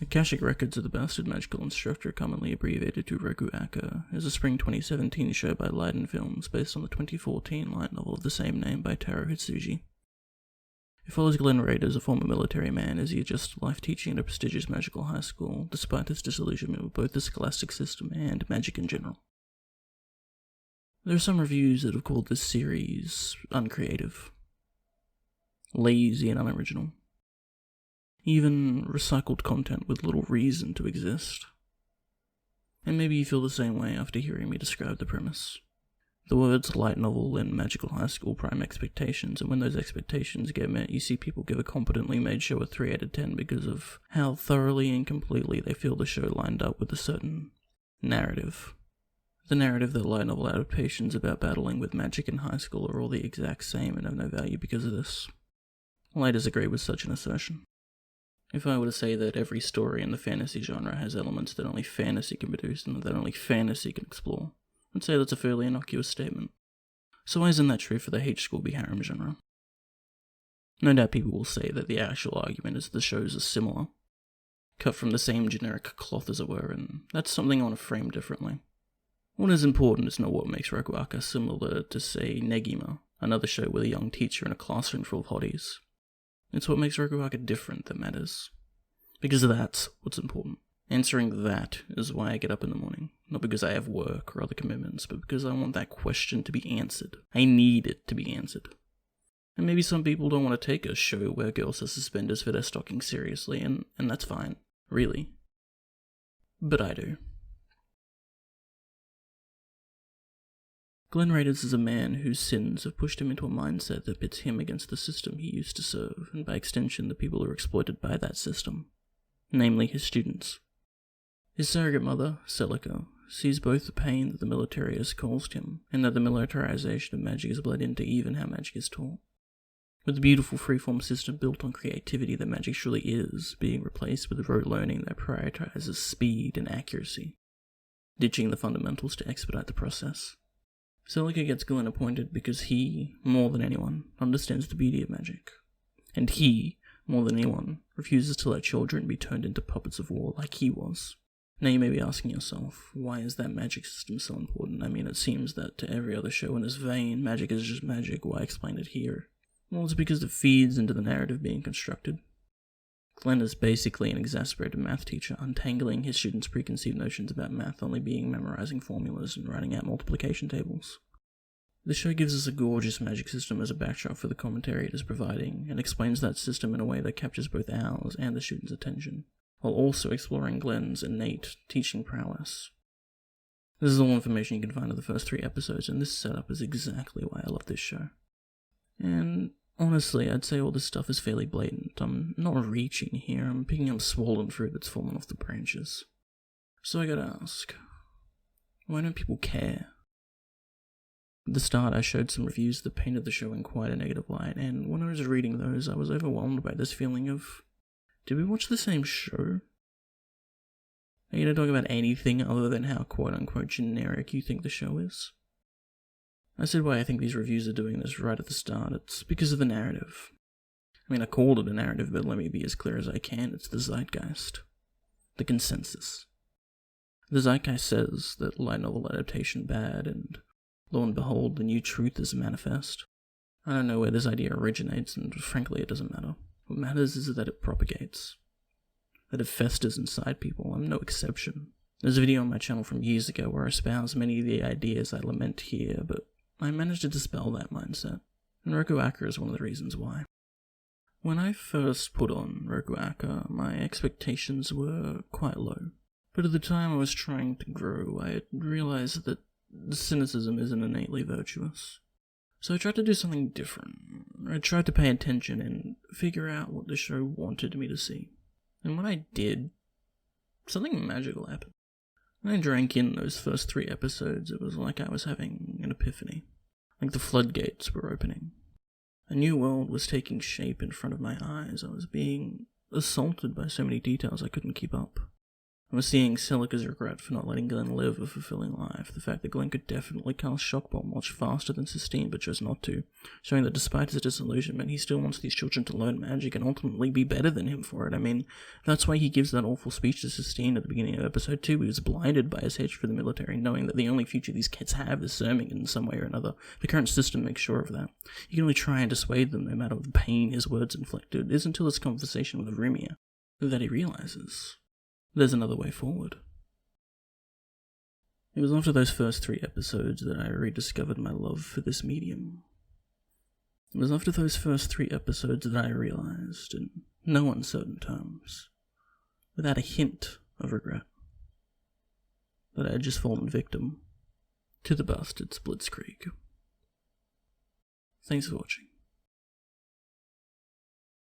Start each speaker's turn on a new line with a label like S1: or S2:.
S1: Akashic Records of the Bastard Magical Instructor, commonly abbreviated to RokuAka, is a spring 2017 show by Leiden Films based on the 2014 light novel of the same name by Taro Hitsuji. It follows Glenn Raiders, a former military man, as he adjusts to life teaching at a prestigious magical high school, despite his disillusionment with both the scholastic system and magic in general. There are some reviews that have called this series uncreative, lazy and unoriginal. Even recycled content with little reason to exist. And maybe you feel the same way after hearing me describe the premise. The words light novel and magical high school prime expectations, and when those expectations get met, you see people give a competently made show a 3 out of 10 because of how thoroughly and completely they feel the show lined up with a certain narrative. The narrative that light novel adaptations about battling with magic in high school are all the exact same and have no value because of this. I disagree with such an assertion. If I were to say that every story in the fantasy genre has elements that only fantasy can produce and that only fantasy can explore, I'd say that's a fairly innocuous statement. So why isn't that true for the H-School B-Harem genre? No doubt people will say that the actual argument is the shows are similar, cut from the same generic cloth as it were, and that's something I want to frame differently. What is important is not what makes RokuAka similar to, say, Negima, another show with a young teacher in a classroom full of hotties. It's what makes RokuAka different that matters. Because that's what's important. Answering that is why I get up in the morning. Not because I have work or other commitments, but because I want that question to be answered. I need it to be answered. And maybe some people don't want to take a show where girls have suspenders for their stockings seriously, and that's fine. Really. But I do. Glenn Raiders is a man whose sins have pushed him into a mindset that pits him against the system he used to serve, and by extension the people who are exploited by that system, namely his students. His surrogate mother, Celica, sees both the pain that the military has caused him, and that the militarization of magic has bled into even how magic is taught. With the beautiful freeform system built on creativity that magic truly is, being replaced with rote learning that prioritizes speed and accuracy, ditching the fundamentals to expedite the process. Celica gets Glenn appointed because he, more than anyone, understands the beauty of magic. And he, more than anyone, refuses to let children be turned into puppets of war like he was. Now you may be asking yourself, why is that magic system so important? I mean, it seems that to every other show in this vein, magic is just magic, why explain it here? Well, it's because it feeds into the narrative being constructed. Glenn is basically an exasperated math teacher, untangling his students' preconceived notions about math only being memorizing formulas and writing out multiplication tables. The show gives us a gorgeous magic system as a backdrop for the commentary it is providing, and explains that system in a way that captures both ours and the students' attention, while also exploring Glenn's innate teaching prowess. This is all information you can find in the first 3 episodes, and this setup is exactly why I love this show. And honestly, I'd say all this stuff is fairly blatant. I'm not reaching here, I'm picking up swollen fruit that's fallen off the branches. So I gotta ask, why don't people care? At the start, I showed some reviews that painted the show in quite a negative light, and when I was reading those, I was overwhelmed by this feeling of, did we watch the same show? Are you gonna talk about anything other than how quote-unquote generic you think the show is? I said why I think these reviews are doing this right at the start. It's because of the narrative. I mean, I called it a narrative, but let me be as clear as I can. It's the zeitgeist. The consensus. The zeitgeist says that light novel adaptation bad, and lo and behold, the new truth is manifest. I don't know where this idea originates, and frankly it doesn't matter. What matters is that it propagates. That it festers inside people. I'm no exception. There's a video on my channel from years ago where I espouse many of the ideas I lament here, but I managed to dispel that mindset, and RokuAka is one of the reasons why. When I first put on RokuAka, my expectations were quite low, but at the time I was trying to grow, I had realized that cynicism isn't innately virtuous. So I tried to do something different. I tried to pay attention and figure out what the show wanted me to see. And when I did, something magical happened. When I drank in those first 3 episodes, it was like I was having an epiphany. Like the floodgates were opening. A new world was taking shape in front of my eyes. I was being assaulted by so many details I couldn't keep up. I was seeing Celica's regret for not letting Glenn live a fulfilling life, the fact that Glenn could definitely cast Shock Bomb much faster than Sistine but chose not to, showing that despite his disillusionment, he still wants these children to learn magic and ultimately be better than him for it. I mean, that's why he gives that awful speech to Sistine at the beginning of episode 2. He was blinded by his hatred for the military, knowing that the only future these kids have is serving in some way or another. The current system makes sure of that. He can only try and dissuade them, no matter the pain his words inflicted. It isn't until his conversation with Rumia that he realizes there's another way forward. It was after those first 3 episodes that I rediscovered my love for this medium. It was after those first 3 episodes that I realized, in no uncertain terms, without a hint of regret, that I had just fallen victim to the bastard's Blitzkrieg. Thanks for watching.